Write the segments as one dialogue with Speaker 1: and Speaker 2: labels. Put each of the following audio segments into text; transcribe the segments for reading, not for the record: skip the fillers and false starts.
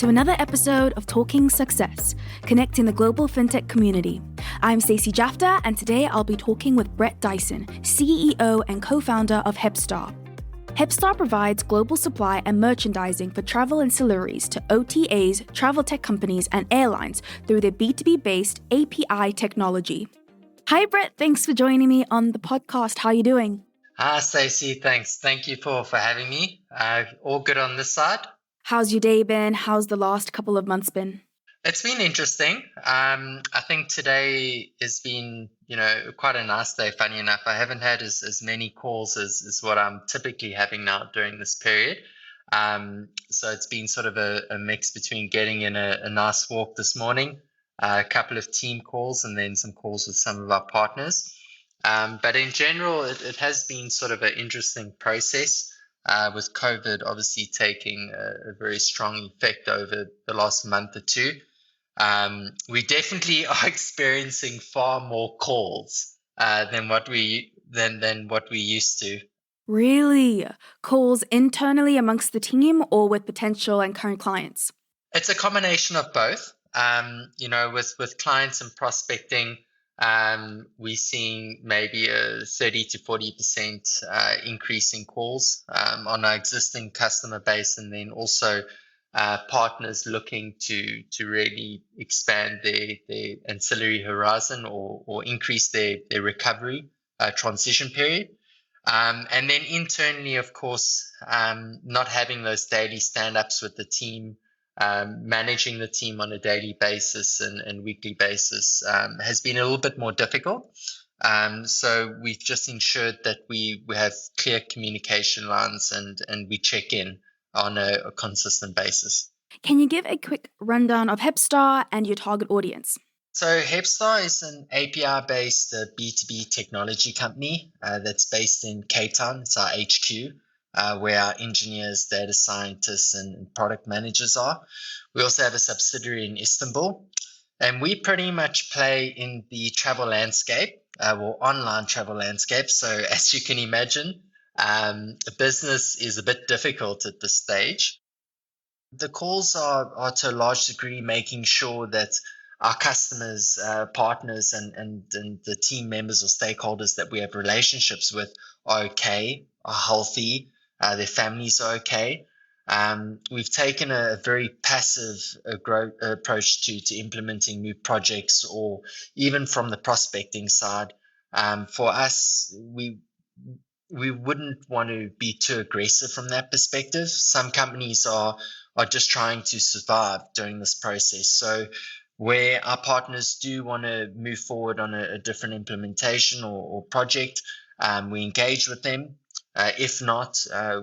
Speaker 1: to another episode of Talking Success, connecting the global FinTech community. I'm Stacey Jafta, and today I'll be talking with Brett Dyason, CEO and co-founder of Hepstar. Hepstar provides global supply and merchandising for travel ancillaries to OTAs, travel tech companies, and airlines through their B2B-based API technology. Hi, Brett. Thanks for joining me on the podcast. How are you doing?
Speaker 2: Hi, Stacey. Thanks. Thank you for having me. All good on this side?
Speaker 1: How's your day been? How's the last couple of months been?
Speaker 2: It's been interesting. I think today has been, quite a nice day, funny enough. I haven't had as many calls as what I'm typically having now during this period. So it's been sort of a mix between getting in a nice walk this morning, a couple of team calls, and then some calls with some of our partners. But in general, it has been sort of an interesting process. With COVID obviously taking a very strong effect over the last month or two. We definitely are experiencing far more calls than what we used to.
Speaker 1: Really? Calls internally amongst the team or with potential and current clients?
Speaker 2: It's a combination of both. With clients and prospecting, we're seeing maybe a 30 to 40% increase in calls on our existing customer base, and then also partners looking to really expand their ancillary horizon or increase their recovery transition period. And then internally, of course, not having those daily stand-ups with the team, managing the team on a daily basis and weekly basis has been a little bit more difficult. So we've just ensured that we have clear communication lines and we check in on a consistent basis.
Speaker 1: Can you give a quick rundown of Hepstar and your target audience?
Speaker 2: So Hepstar is an API-based B2B technology company that's based in Cape Town. It's our HQ. Where our engineers, data scientists, and product managers are. We also have a subsidiary in Istanbul. And we pretty much play in the travel landscape, online travel landscape. So as you can imagine, business is a bit difficult at this stage. The calls are to a large degree making sure that our customers, partners, and the team members or stakeholders that we have relationships with are okay, are healthy, their families are okay. We've taken a very passive approach to implementing new projects, or even from the prospecting side. For us, we wouldn't want to be too aggressive from that perspective. Some companies are just trying to survive during this process. So where our partners do want to move forward on a different implementation or project, we engage with them. If not,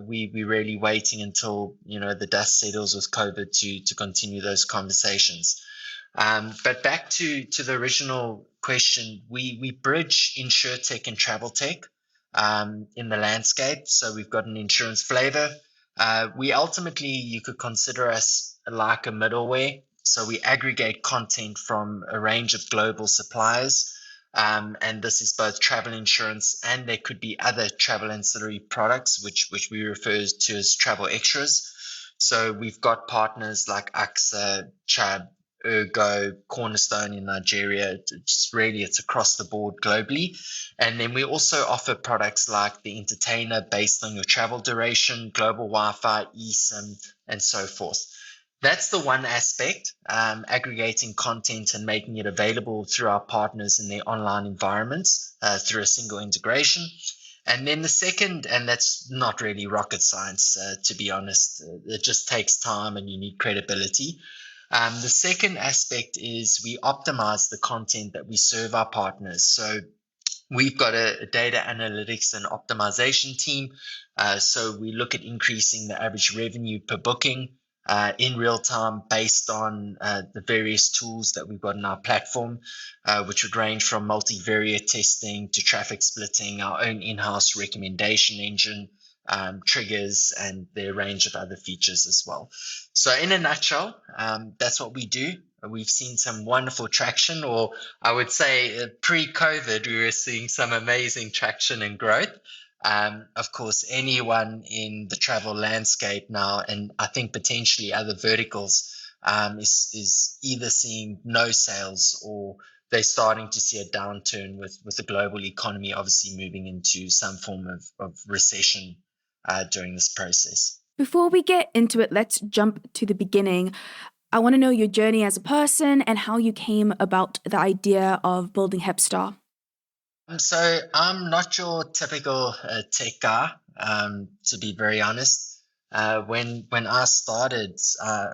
Speaker 2: we're really waiting until the dust settles with COVID to continue those conversations. But back to the original question, we bridge insurtech and travel tech in the landscape. So we've got an insurance flavor. We ultimately, you could consider us like a middleware. So we aggregate content from a range of global suppliers. And this is both travel insurance, and there could be other travel ancillary products, which we refer to as travel extras. So we've got partners like AXA, Chubb, Ergo, Cornerstone in Nigeria. It's across the board globally. And then we also offer products like the Entertainer based on your travel duration, global Wi-Fi, eSIM, and so forth. That's the one aspect, aggregating content and making it available through our partners in their online environments through a single integration. And then the second, and that's not really rocket science, to be honest, it just takes time and you need credibility. The second aspect is we optimize the content that we serve our partners. So we've got a data analytics and optimization team. So we look at increasing the average revenue per booking in real time based on the various tools that we've got in our platform, which would range from multivariate testing to traffic splitting, our own in-house recommendation engine, triggers, and their range of other features as well. So in a nutshell, that's what we do. We've seen some wonderful traction, or I would say pre-COVID, we were seeing some amazing traction and growth. Of course, anyone in the travel landscape now, and I think potentially other verticals, is either seeing no sales or they're starting to see a downturn with the global economy obviously moving into some form of recession during this process.
Speaker 1: Before we get into it, let's jump to the beginning. I want to know your journey as a person and how you came about the idea of building Hepstar.
Speaker 2: So I'm not your typical tech guy, to be very honest. When I started,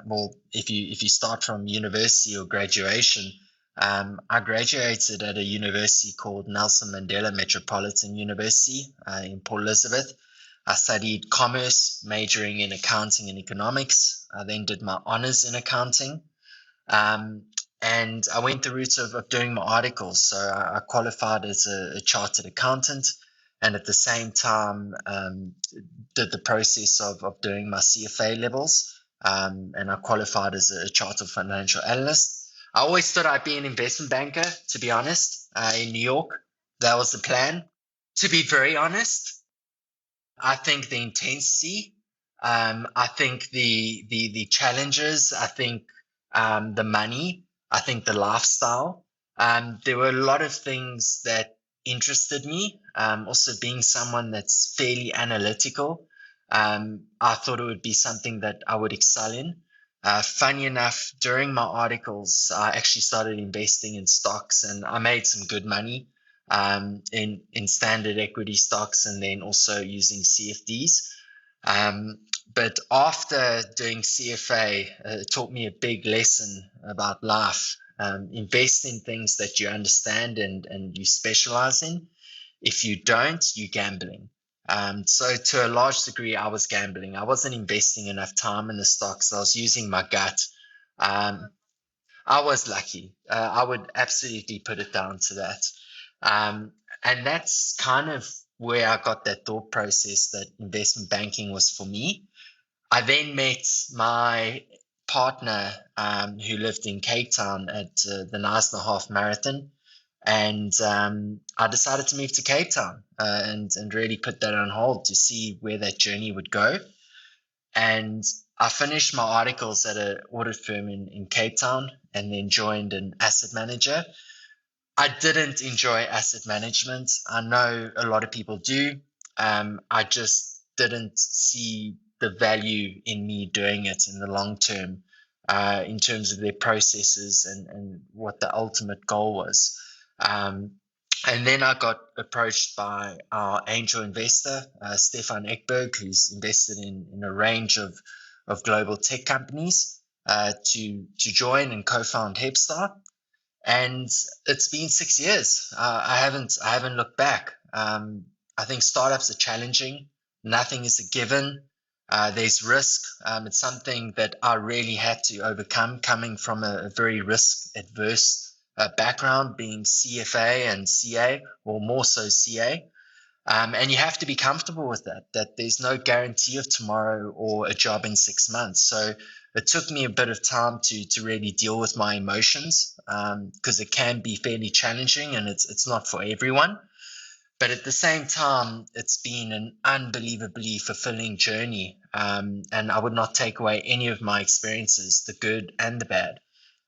Speaker 2: well, if you start from university or graduation, I graduated at a university called Nelson Mandela Metropolitan University in Port Elizabeth. I studied commerce, majoring in accounting and economics. I then did my honors in accounting. Um, and I went the route of doing my articles. So I qualified as a chartered accountant, and at the same time did the process of doing my CFA levels. And I qualified as a chartered financial analyst. I always thought I'd be an investment banker, to be honest, in New York. That was the plan. To be very honest, I think the intensity, I think the challenges, I think the money, I think the lifestyle. There were a lot of things that interested me. Also, being someone that's fairly analytical, I thought it would be something that I would excel in. Funny enough, during my articles, I actually started investing in stocks, and I made some good money in standard equity stocks, and then also using CFDs. But after doing CFA, it taught me a big lesson about life. Invest in things that you understand and you specialize in. If you don't, you're gambling. So to a large degree, I was gambling. I wasn't investing enough time in the stocks. I was using my gut. Um, I was lucky. I would absolutely put it down to that. Um, and that's kind of where I got that thought process that investment banking was for me. I then met my partner who lived in Cape Town at the Nice and a Half Marathon. And I decided to move to Cape Town and really put that on hold to see where that journey would go. And I finished my articles at an audit firm in Cape Town and then joined an asset manager. I didn't enjoy asset management. I know a lot of people do. I just didn't see the value in me doing it in the long term, in terms of their processes and what the ultimate goal was. Um, and then I got approached by our angel investor, Stefan Ekberg, who's invested in a range of global tech companies, to join and co-found Hepstar. And it's been 6 years. I haven't looked back. I think startups are challenging. Nothing is a given. There's risk. It's something that I really had to overcome, coming from a very risk adverse background, being CFA and CA, or more so CA. And you have to be comfortable with that there's no guarantee of tomorrow or a job in 6 months. So it took me a bit of time to really deal with my emotions, because it can be fairly challenging and it's not for everyone. But at the same time, it's been an unbelievably fulfilling journey. And I would not take away any of my experiences, the good and the bad.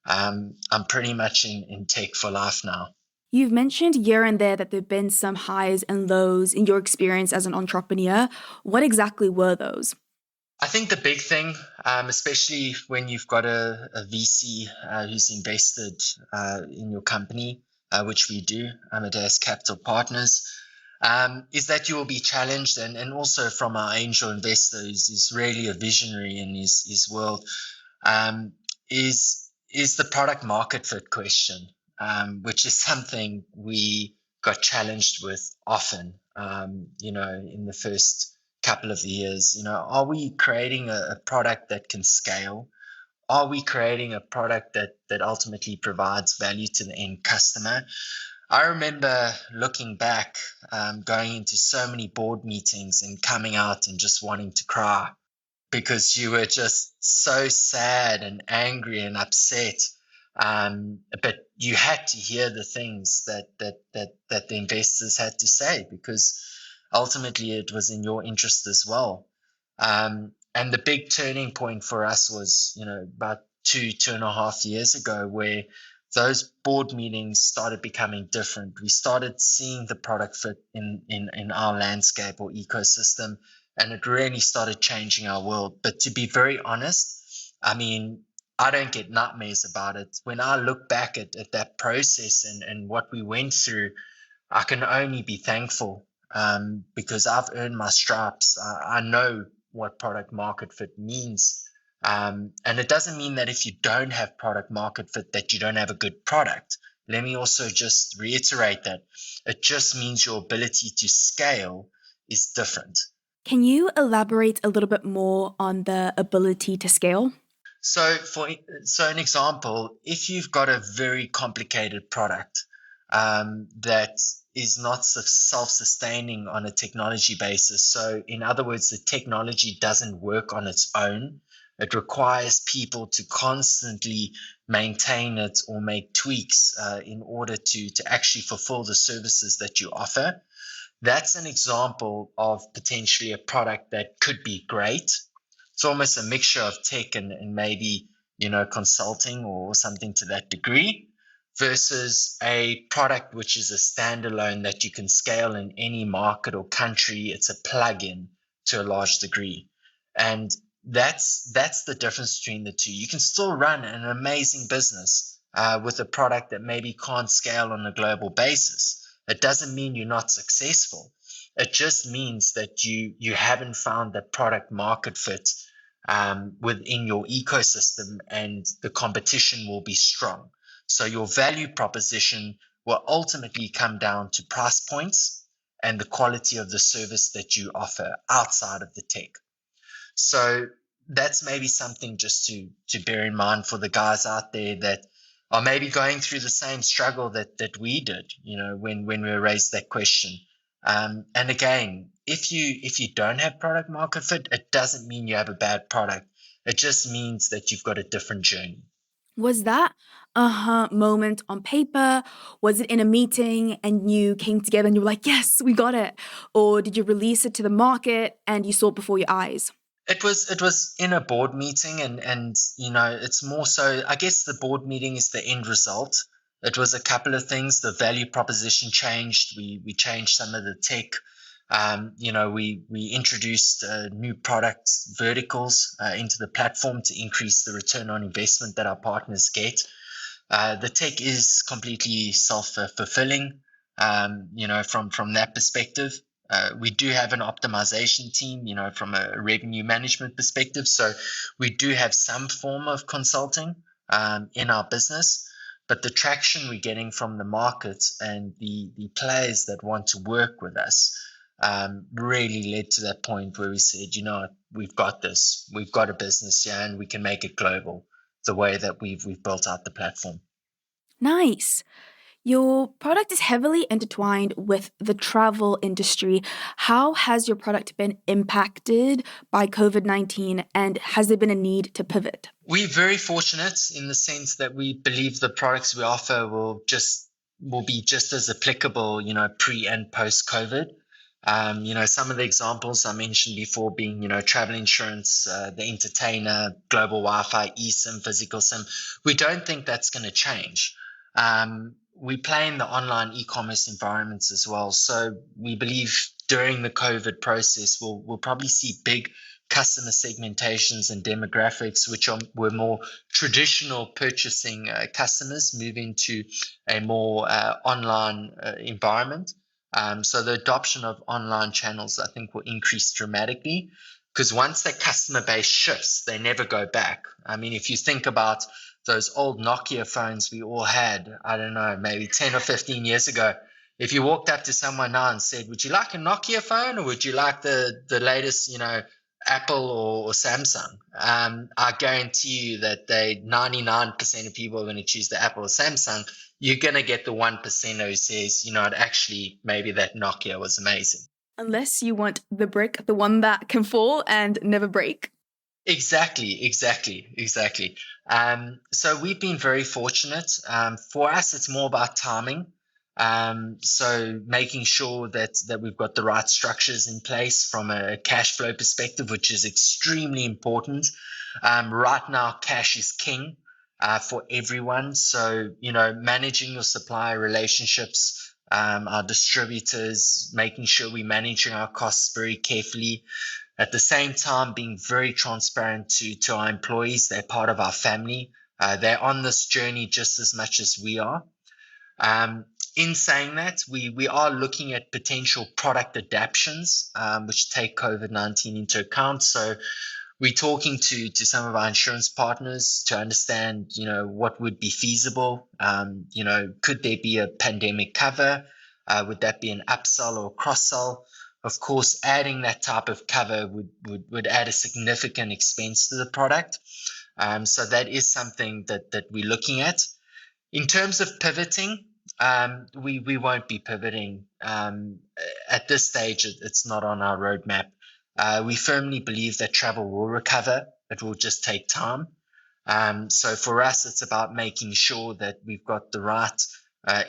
Speaker 2: I'm pretty much in tech for life now.
Speaker 1: You've mentioned here and there that there have been some highs and lows in your experience as an entrepreneur. What exactly were those?
Speaker 2: I think the big thing, especially when you've got a VC who's invested in your company, which we do, Amadeus Capital Partners, is that you will be challenged. And also from our angel investor, who's really a visionary in his world, um, is the product market fit question, which is something we got challenged with often, in the first couple of years. Are we creating a product that can scale? Are we creating a product that ultimately provides value to the end customer? I remember looking back, going into so many board meetings and coming out and just wanting to cry because you were just so sad and angry and upset. But you had to hear the things that the investors had to say, because ultimately it was in your interest as well. And the big turning point for us was, about two and a half years ago, where those board meetings started becoming different. We started seeing the product fit in our landscape or ecosystem, and it really started changing our world. But to be very honest, I mean, I don't get nightmares about it. When I look back at that process and what we went through, I can only be thankful, because I've earned my stripes. I know what product market fit means. And it doesn't mean that if you don't have product market fit, that you don't have a good product. Let me also just reiterate that it just means your ability to scale is different.
Speaker 1: Can you elaborate a little bit more on the ability to scale?
Speaker 2: So an example, if you've got a very complicated product, that is not self-sustaining on a technology basis. So in other words, the technology doesn't work on its own. It requires people to constantly maintain it or make tweaks in order to actually fulfill the services that you offer. That's an example of potentially a product that could be great. It's almost a mixture of tech and maybe, consulting or something to that degree, versus a product which is a standalone that you can scale in any market or country. It's a plug-in to a large degree. And that's the difference between the two. You can still run an amazing business with a product that maybe can't scale on a global basis. It doesn't mean you're not successful. It just means that you haven't found that product market fit within your ecosystem, and the competition will be strong. So your value proposition will ultimately come down to price points and the quality of the service that you offer outside of the tech. So that's maybe something just to bear in mind for the guys out there that are maybe going through the same struggle that we did, when we raised that question. And again, if you don't have product market fit, it doesn't mean you have a bad product. It just means that you've got a different journey.
Speaker 1: Was that moment on paper? Was it in a meeting and you came together and you were like, yes, we got it? Or did you release it to the market and you saw it before your eyes?
Speaker 2: It was in a board meeting, and it's more so, I guess the board meeting is the end result. It was a couple of things. The value proposition changed. We changed some of the tech. We introduced new products verticals into the platform to increase the return on investment that our partners get. The tech is completely self-fulfilling, from that perspective. We do have an optimization team, from a revenue management perspective. So we do have some form of consulting in our business, but the traction we're getting from the markets and the players that want to work with us really led to that point where we said, we've got this, we've got a business here, and we can make it global the way that we've built out the platform.
Speaker 1: Nice. Your product is heavily intertwined with the travel industry. How has your product been impacted by COVID-19, and has there been a need to pivot?
Speaker 2: We're very fortunate in the sense that we believe the products we offer will be just as applicable, pre and post COVID. Some of the examples I mentioned before being, travel insurance, the entertainer, global Wi-Fi, eSIM, physical SIM. We don't think that's going to change. We play in the online e-commerce environments as well. So we believe during the COVID process, we'll probably see big customer segmentations and demographics, which were more traditional purchasing customers, move into a more online environment. So the adoption of online channels, I think, will increase dramatically, because once that customer base shifts, they never go back. I mean, if you think about those old Nokia phones we all had, I don't know, maybe 10 or 15 years ago, if you walked up to someone now and said, would you like a Nokia phone or would you like the latest, Apple or Samsung? I guarantee you that 99% of people are going to choose the Apple or Samsung. You're going to get the 1% who says, actually, maybe that Nokia was amazing.
Speaker 1: Unless you want the brick, the one that can fall and never break.
Speaker 2: Exactly. So we've been very fortunate. For us, it's more about timing. So making sure that we've got the right structures in place from a cash flow perspective, which is extremely important. Right now, cash is king for everyone. So, managing your supplier relationships, our distributors, making sure we're managing our costs very carefully. At the same time, being very transparent to our employees. They're part of our family. They're on this journey just as much as we are. Um, in saying that, we are looking at potential product adaptations, which take COVID-19 into account. So we're talking to some of our insurance partners to understand, what would be feasible. Could there be a pandemic cover? Would that be an upsell or cross-sell? Of course, adding that type of cover would add a significant expense to the product. So that is something that we're looking at. In terms of pivoting, we won't be pivoting. At this stage, it's not on our roadmap. We firmly believe that travel will recover. It will just take time. So for us, it's about making sure that we've got the right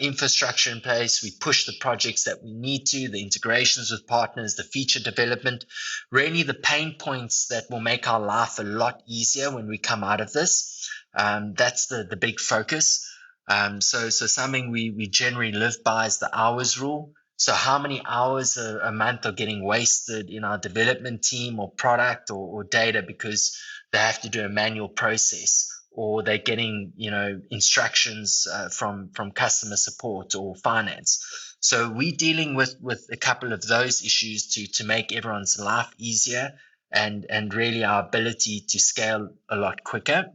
Speaker 2: infrastructure in place. We push the projects that we need to, the integrations with partners, the feature development, really the pain points that will make our life a lot easier when we come out of this. That's the big focus. So something we generally live by is the hours rule. So how many hours a month are getting wasted in our development team or product or data because they have to do a manual process, or they're getting, instructions from customer support or finance. So we're dealing with a couple of those issues to make everyone's life easier and really our ability to scale a lot quicker.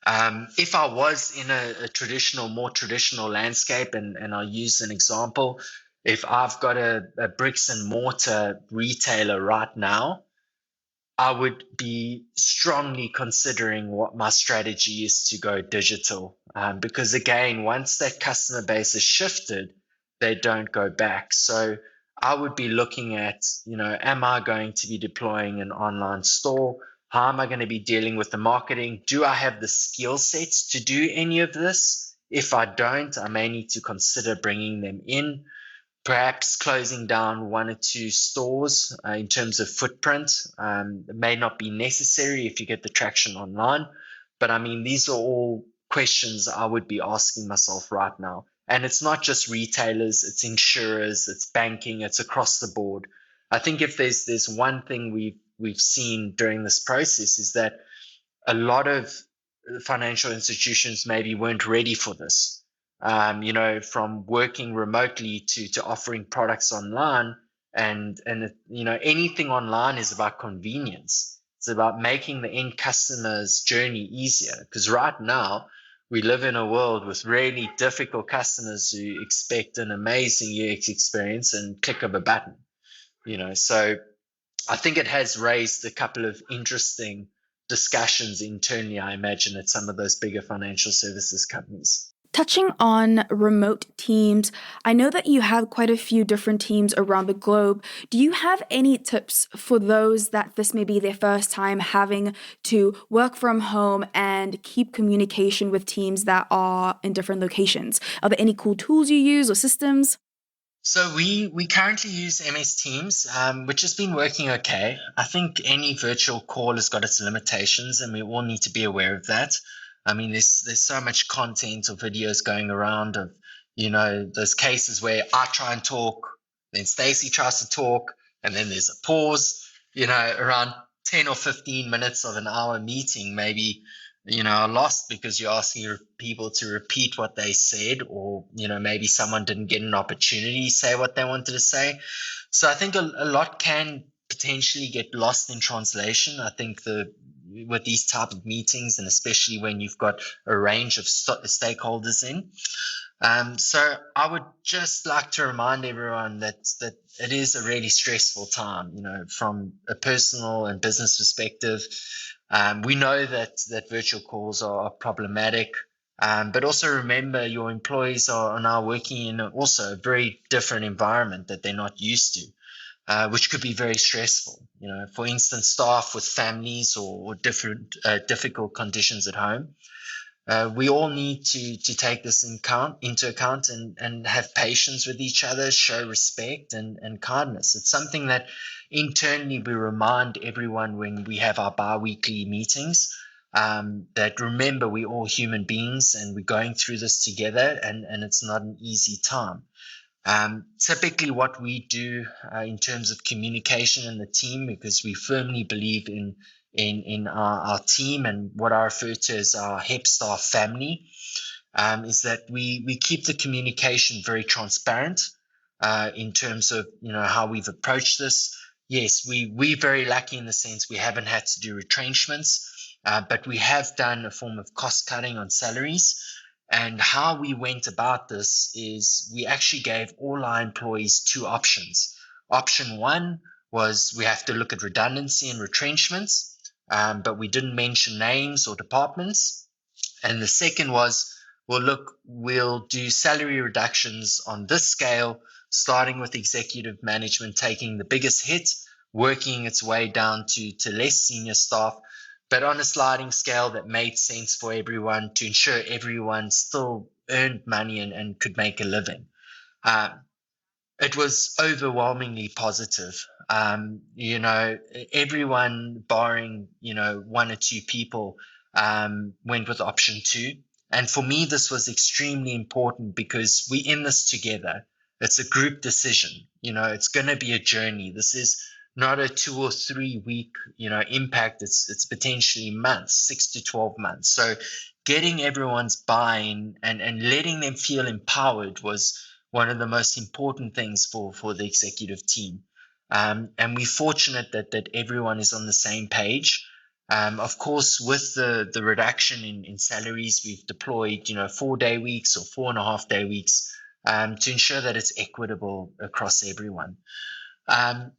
Speaker 2: If I was in a more traditional landscape, and I'll use an example, if I've got a bricks and mortar retailer right now, I would be strongly considering what my strategy is to go digital. Because again, once that customer base is shifted, they don't go back. So I would be looking at, am I going to be deploying an online store? How am I going to be dealing with the marketing? Do I have the skill sets to do any of this? If I don't, I may need to consider bringing them in. Perhaps closing down one or two stores in terms of footprint. It may not be necessary if you get the traction online. But I mean, these are all questions I would be asking myself right now. And it's not just retailers, it's insurers, it's banking, it's across the board. I think if there's one thing we've seen during this process is that a lot of financial institutions maybe weren't ready for this. From working remotely to offering products online, and anything online is about convenience. It's about making the end customer's journey easier. Because right now we live in a world with really difficult customers who expect an amazing UX experience and click of a button. So I think it has raised a couple of interesting discussions internally, I imagine, at some of those bigger financial services companies.
Speaker 1: Touching on remote teams, I know that you have quite a few different teams around the globe. Do you have any tips for those that this may be their first time having to work from home and keep communication with teams that are in different locations? Are there any cool tools you use or systems?
Speaker 2: So we currently use MS Teams, which has been working okay. I think any virtual call has got its limitations, and we all need to be aware of that. I mean, there's so much content or videos going around of, those cases where I try and talk, then Stacey tries to talk, and then there's a pause, around 10 or 15 minutes of an hour meeting, maybe, are lost because you're asking people to repeat what they said, or, maybe someone didn't get an opportunity to say what they wanted to say. So I think a lot can potentially get lost in translation. I think with these type of meetings, and especially when you've got a range of stakeholders in. So I would just like to remind everyone that it is a really stressful time, from a personal and business perspective. We know that virtual calls are problematic, but also remember your employees are now working in also a very different environment that they're not used to. Which could be very stressful. For instance, staff with families or different difficult conditions at home. we all need to take this into account and have patience with each other, show respect and kindness. It's something that internally we remind everyone when we have our bi-weekly meetings, that remember we're all human beings and we're going through this together, and it's not an easy time. Typically what we do in terms of communication in the team, because we firmly believe in our team and what I refer to as our Hepstar family, is that we keep the communication very transparent in terms of how we've approached this. Yes, we're very lucky in the sense we haven't had to do retrenchments, but we have done a form of cost cutting on salaries. And how we went about this is we actually gave all our employees two options. Option one was we have to look at redundancy and retrenchments, but we didn't mention names or departments. And the second was, well, look, we'll do salary reductions on this scale, starting with executive management taking the biggest hit, working its way down to less senior staff, but on a sliding scale that made sense for everyone to ensure everyone still earned money and could make a living. It was overwhelmingly positive. Everyone barring, one or two people went with option two. And for me, this was extremely important because we're in this together. It's a group decision. It's going to be a journey. This is not a 2 or 3 week, impact. It's potentially months, 6 to 12 months. So getting everyone's buy-in and letting them feel empowered was one of the most important things for the executive team. And we're fortunate that everyone is on the same page. Of course, with the reduction in salaries, we've deployed, 4-day weeks or 4.5-day weeks to ensure that it's equitable across everyone.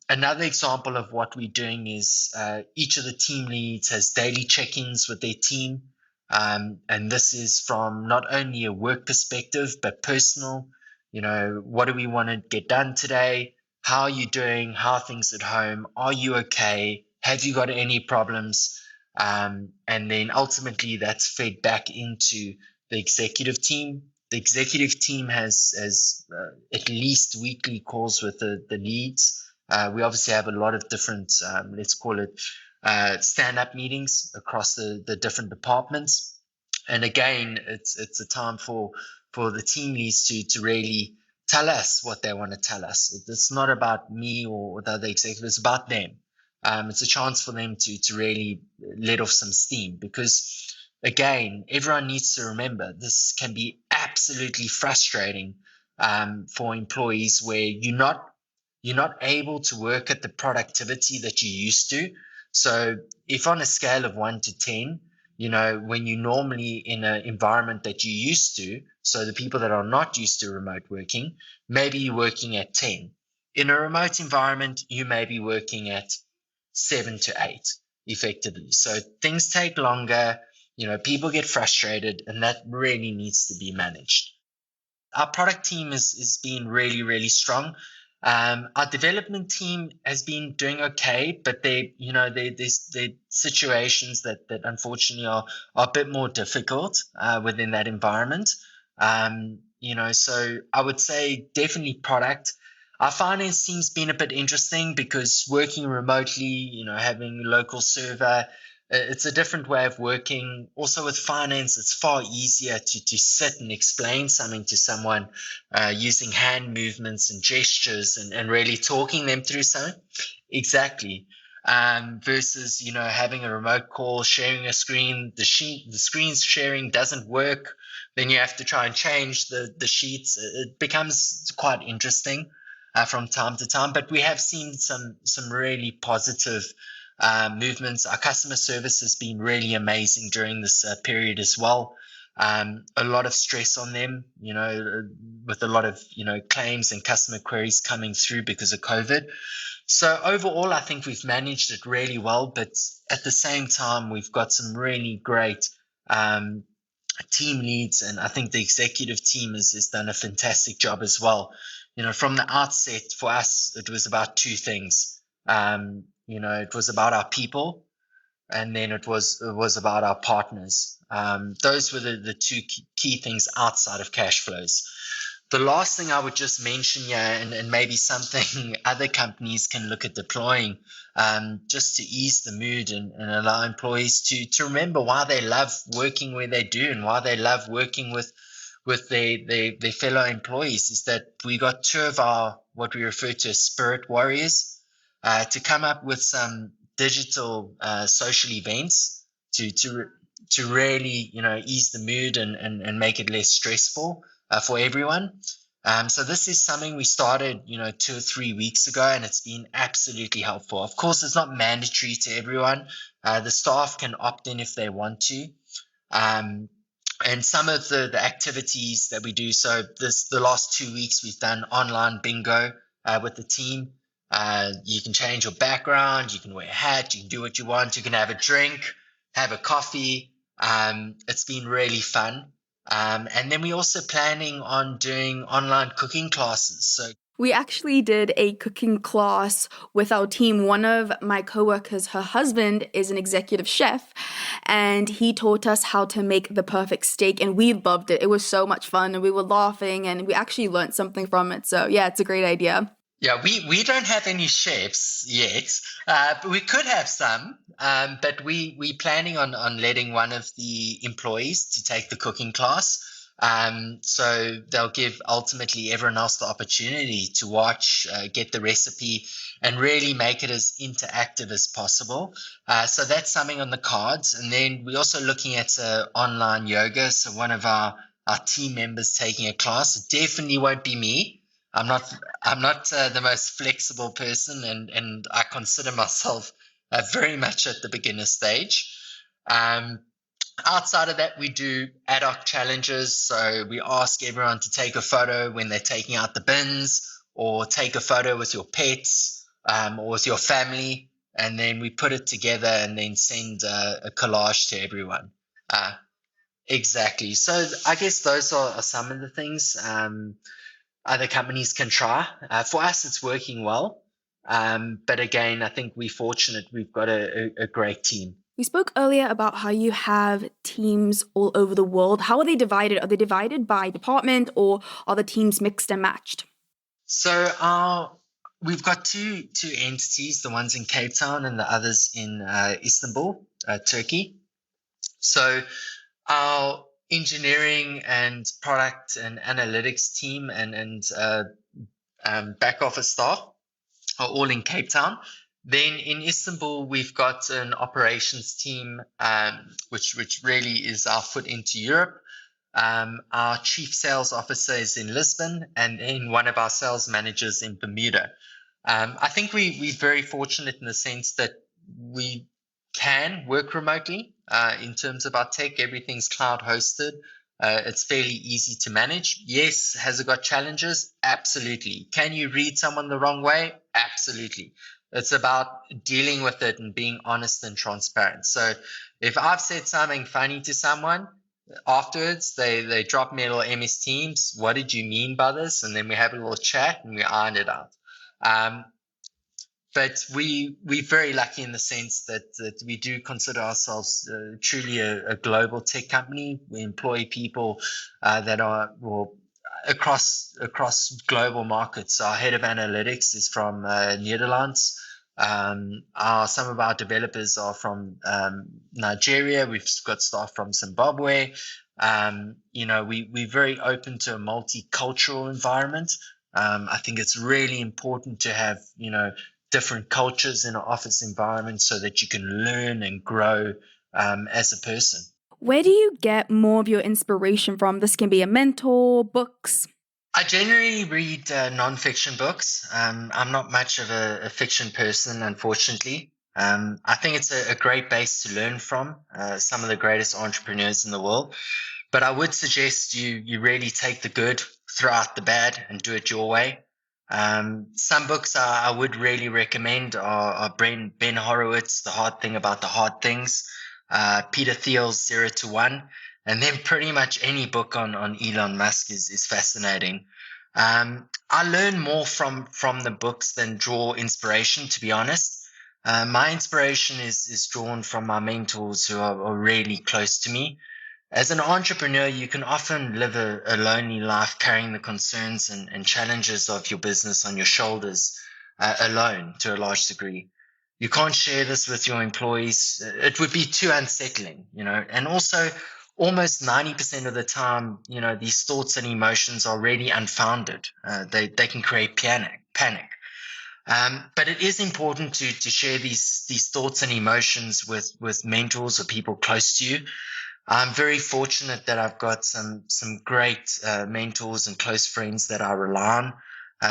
Speaker 2: Another example of what we're doing is each of the team leads has daily check-ins with their team. And this is from not only a work perspective, but personal. What do we want to get done today? How are you doing? How are things at home? Are you okay? Have you got any problems? And then ultimately that's fed back into the executive team. The executive team has at least weekly calls with the leads. We obviously have a lot of different, let's call it stand-up meetings across the different departments. And again, it's a time for the team leads to really tell us what they want to tell us. It's not about me or the other executives, it's about them. It's a chance for them to really let off some steam because, again, everyone needs to remember this can be absolutely frustrating for employees where you're not able to work at the productivity that you used to. So if on a scale of 1 to 10, when you're normally in an environment that you used to, so the people that are not used to remote working, maybe you're working at 10. In a remote environment, you may be working at 7 to 8 effectively. So things take longer, people get frustrated, and that really needs to be managed. Our product team is being really, really strong. Our development team has been doing okay, but there's situations that unfortunately are a bit more difficult within that environment. So I would say definitely product. Our finance team's been a bit interesting because working remotely, having a local server, it's a different way of working. Also with finance, it's far easier to sit and explain something to someone using hand movements and gestures and really talking them through something. Exactly. Versus, having a remote call, sharing a screen, the screen's sharing doesn't work. Then you have to try and change the sheets. It becomes quite interesting from time to time, but we have seen some really positive movements. Our customer service has been really amazing during this period as well. A lot of stress on them, with a lot of, claims and customer queries coming through because of COVID. So overall, I think we've managed it really well, but at the same time, we've got some really great team leads, and I think the executive team has done a fantastic job as well. From the outset, for us, it was about two things. It was about our people, and then it was about our partners. Those were the two key things outside of cash flows. The last thing I would just mention here, and maybe something other companies can look at deploying, just to ease the mood and allow employees to remember why they love working where they do and why they love working with their fellow employees, is that we got two of our, what we refer to as spirit warriors, to come up with some digital social events to really ease the mood and make it less stressful for everyone. So this is something we started 2 or 3 weeks ago, and it's been absolutely helpful. Of course, it's not mandatory to everyone. The staff can opt in if they want to. And some of the activities that we do, so the last 2 weeks we've done online bingo with the team. You can change your background, you can wear a hat, you can do what you want, you can have a drink, have a coffee. It's been really fun. And then we're also planning on doing online cooking classes. So
Speaker 1: we actually did a cooking class with our team. One of my coworkers, her husband is an executive chef, and he taught us how to make the perfect steak, and we loved it. It was so much fun, and we were laughing, and we actually learned something from it. So yeah, it's a great idea.
Speaker 2: Yeah, we don't have any chefs yet, but we could have some. But we're planning on letting one of the employees to take the cooking class. So they'll give ultimately everyone else the opportunity to watch, get the recipe, and really make it as interactive as possible. So that's something on the cards. And then we're also looking at online yoga. So one of our team members taking a class. It definitely won't be me. I'm not the most flexible person, and I consider myself very much at the beginner stage. Outside of that, we do ad hoc challenges. So we ask everyone to take a photo when they're taking out the bins, or take a photo with your pets or with your family, and then we put it together and then send a collage to everyone. Exactly. So I guess those are some of the things other companies can try. For us, it's working well. But again, I think we're fortunate. We've got a great team.
Speaker 1: We spoke earlier about how you have teams all over the world. How are they divided? Are they divided by department, or are the teams mixed and matched?
Speaker 2: So we've got two entities, the ones in Cape Town and the others in Istanbul, Turkey. So our engineering and product and analytics team and back office staff are all in Cape Town. Then in Istanbul, we've got an operations team, which really is our foot into Europe. Our chief sales officer is in Lisbon, and then one of our sales managers in Bermuda. I think we're very fortunate in the sense that we can work remotely. In terms of our tech, everything's cloud hosted. It's fairly easy to manage. Yes, has it got challenges? Absolutely. Can you read someone the wrong way? Absolutely. It's about dealing with it and being honest and transparent. So if I've said something funny to someone, afterwards they drop me a little MS Teams. What did you mean by this? And then we have a little chat and we iron it out. But we're very lucky in the sense that we do consider ourselves truly a global tech company. We employ people that are across global markets. Our head of analytics is from Netherlands. Some of our developers are from Nigeria. We've got staff from Zimbabwe. We're very open to a multicultural environment. I think it's really important to have different cultures in an office environment so that you can learn and grow as a person.
Speaker 1: Where do you get more of your inspiration from? This can be a mentor, books.
Speaker 2: I generally read nonfiction books. I'm not much of a fiction person, unfortunately. I think it's a great base to learn from some of the greatest entrepreneurs in the world. But I would suggest you really take the good, throw out the bad, and do it your way. Some books I would really recommend are Ben Horowitz, The Hard Thing About the Hard Things, Peter Thiel's 0 to 1, and then pretty much any book on Elon Musk is fascinating. I learn more from the books than draw inspiration, to be honest. My inspiration is drawn from my mentors who are really close to me. As an entrepreneur, you can often live a lonely life carrying the concerns and challenges of your business on your shoulders alone to a large degree. You can't share this with your employees. It would be too unsettling, and also almost 90% of the time, these thoughts and emotions are really unfounded. They can create panic. But it is important to share these thoughts and emotions with mentors or people close to you. I'm very fortunate that I've got some great mentors and close friends that I rely on,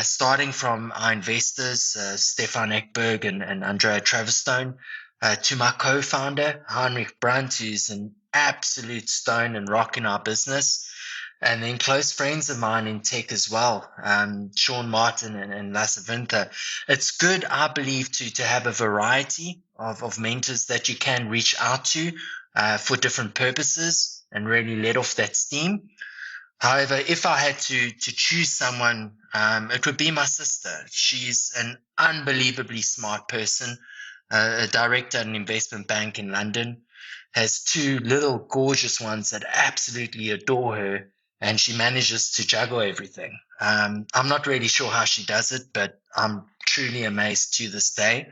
Speaker 2: starting from our investors, Stefan Ekberg and Andrea Traverstone, to my co-founder, Heinrich Brandt, who's an absolute stone and rock in our business. And then close friends of mine in tech as well, Sean Martin and Lasse Winter. It's good, I believe, to have a variety of mentors that you can reach out to for different purposes and really let off that steam. However, if I had to choose someone, it would be my sister. She's an unbelievably smart person, a director at an investment bank in London, has two little gorgeous ones that absolutely adore her, and she manages to juggle everything. I'm not really sure how she does it, but I'm truly amazed to this day.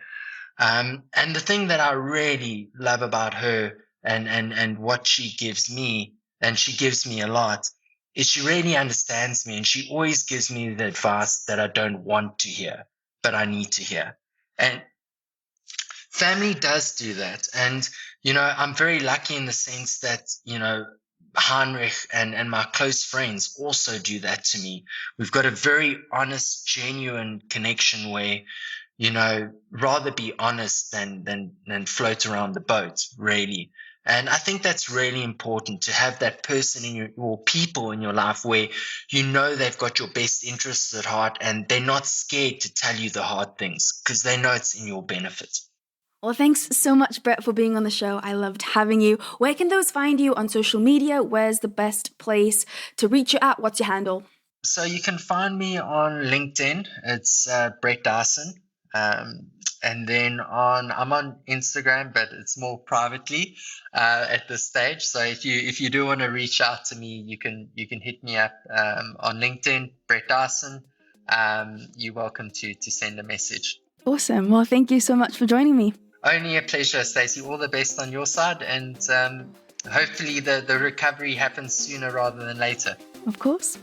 Speaker 2: And the thing that I really love about her and what she gives me, and she gives me a lot, is she really understands me, and she always gives me the advice that I don't want to hear, but I need to hear. And family does do that. And, I'm very lucky in the sense that, Heinrich and my close friends also do that to me. We've got a very honest, genuine connection where, rather be honest than float around the boat, really. And I think that's really important to have that person or people in your life where they've got your best interests at heart and they're not scared to tell you the hard things because they know it's in your benefit.
Speaker 1: Well, thanks so much, Brett, for being on the show. I loved having you. Where can those find you on social media? Where's the best place to reach you at? What's your handle?
Speaker 2: So you can find me on LinkedIn. It's Brett Dyason. And then I'm on Instagram, but it's more privately at this stage. So if you do want to reach out to me, you can hit me up on LinkedIn, Brett Dyason. You're welcome to send a message.
Speaker 1: Awesome. Well, thank you so much for joining me.
Speaker 2: Only a pleasure, Stacey. All the best on your side, and hopefully the recovery happens sooner rather than later.
Speaker 1: Of course.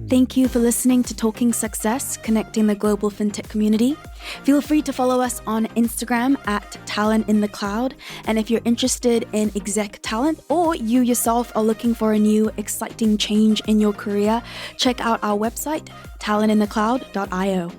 Speaker 1: Thank you for listening to Talking Success, connecting the global fintech community. Feel free to follow us on Instagram at Talent in the Cloud. And if you're interested in exec talent or you yourself are looking for a new exciting change in your career, check out our website, talentinthecloud.io.